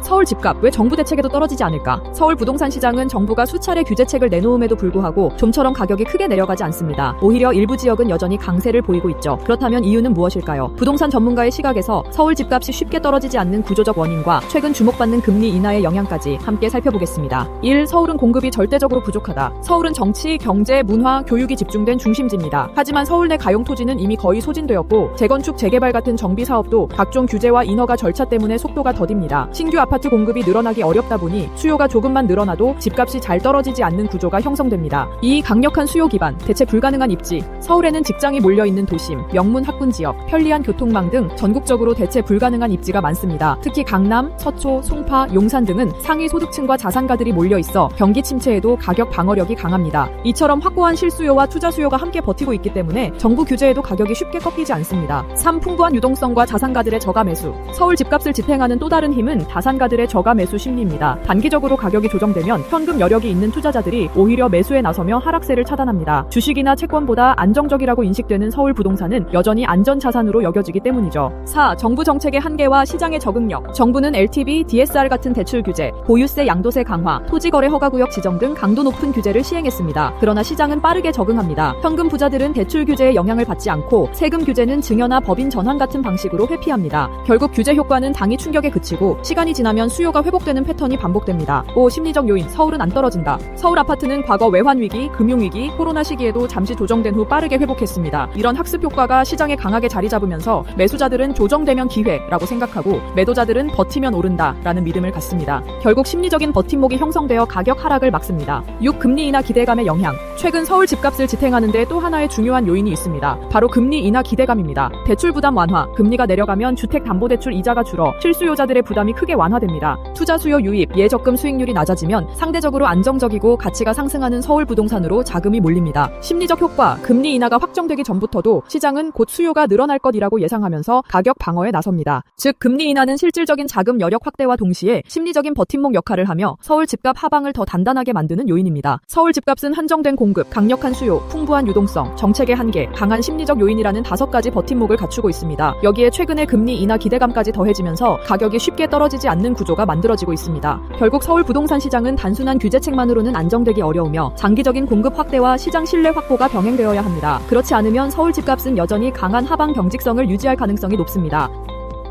서울 집값 왜 정부 대책에도 떨어지지 않을까? 서울 부동산 시장은 정부가 수차례 규제책을 내놓음에도 불구하고 좀처럼 가격이 크게 내려가지 않습니다. 오히려 일부 지역은 여전히 강세를 보이고 있죠. 그렇다면 이유는 무엇일까요? 부동산 전문가의 시각에서 서울 집값이 쉽게 떨어지지 않는 구조적 원인과 최근 주목받는 금리 인하의 영향까지 함께 살펴보겠습니다. 1. 서울은 공급이 절대적으로 부족하다. 서울은 정치, 경제, 문화, 교육이 집중된 중심지입니다. 하지만 서울 내 가용 토지는 이미 거의 소진되었고 재건축, 재개발 같은 정비 사업도 각종 규제와 인허가 절차 때문에 속도가 더딥니다. 신규 아파트 공급이 늘어나기 어렵다 보니 수요가 조금만 늘어나도 집값이 잘 떨어지지 않는 구조가 형성됩니다. 이 강력한 수요 기반, 대체 불가능한 입지, 서울에는 직장이 몰려있는 도심, 명문 학군 지역, 편리한 교통망 등 전국적으로 대체 불가능한 입지가 많습니다. 특히 강남, 서초, 송파, 용산 등은 상위 소득층과 자산가들이 몰려있어 경기 침체에도 가격 방어력이 강합니다. 이처럼 확고한 실수요와 투자 수요가 함께 버티고 있기 때문에 정부 규제에도 가격이 쉽게 꺾이지 않습니다. 3. 풍부한 유동성과 자산가들의 저가 매수. 서울 집값을 지탱하는 또 다른 힘은 다산가들의 저가 매수 심리입니다. 단기적으로 가격이 조정되면 현금 여력이 있는 투자자들이 오히려 매수에 나서며 하락세를 차단합니다. 주식이나 채권보다 안정적이라고 인식되는 서울 부동산은 여전히 안전자산으로 여겨지기 때문이죠. 4. 정부 정책의 한계와 시장의 적응력. 정부는 LTV, DSR 같은 대출 규제, 보유세 양도세 강화, 토지거래 허가구역 지정 등 강도 높은 규제를 시행했습니다. 그러나 시장은 빠르게 적응합니다. 현금 부자들은 대출 규제에 영향을 받지 않고 세금 규제는 증여나 법인 전환 같은 방식으로 회피합니다. 결국 규제 효과는 당일 충격에 그치고 시간이 지나면 수요가 회복되는 패턴이 반복됩니다. 5. 심리적 요인. 서울은 안 떨어진다. 서울 아파트는 과거 외환위기, 금융위기, 코로나 시기에도 잠시 조정된 후 빠르게 회복했습니다. 이런 학습 효과가 시장에 강하게 자리 잡으면서 매수자들은 조정되면 기회라고 생각하고 매도자들은 버티면 오른다라는 믿음을 갖습니다. 결국 심리적인 버팀목이 형성되어 가격 하락을 막습니다. 6. 금리 인하 기대감의 영향. 최근 서울 집값을 지탱하는 데 또 하나의 중요한 요인이 있습니다. 바로 금리 인하 기대감입니다. 대출 부담 완화, 금리가 내려가면 주택담보대출 이자가 줄어 실수요자들의 부담이 크게 완화됩니다. 투자 수요 유입, 예적금 수익률이 낮아지면 상대적으로 안정적이고 가치가 상승하는 서울 부동산으로 자금이 몰립니다. 심리적 효과, 금리 인하가 확정되기 전부터도 시장은 곧 수요가 늘어날 것이라고 예상하면서 가격 방어에 나섭니다. 즉 금리 인하는 실질적인 자금 여력 확대와 동시에 심리적인 버팀목 역할을 하며 서울 집값 하방을 더 단단하게 만드는 요인입니다. 서울 집값은 한정된 공급, 강력한 수요, 풍부한 유동성, 정책의 한계, 강한 심리적 요인이라는 5가지 버팀목을 갖추고 있습니다. 여기에 최근의 금리 인하 기대감까지 더해지면서 가격이 쉽게 떨어지지 않는 구조가 만들어지고 있습니다. 결국 서울 부동산 시장은 단순한 규제책만으로는 안정되기 어려우며 장기적인 공급 확대와 시장 신뢰 확보가 병행되어야 합니다. 그렇지 않으면 서울 집값은 여전히 강한 하방 경직성을 유지할 가능성이 높습니다.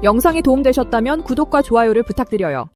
영상이 도움되셨다면 구독과 좋아요를 부탁드려요.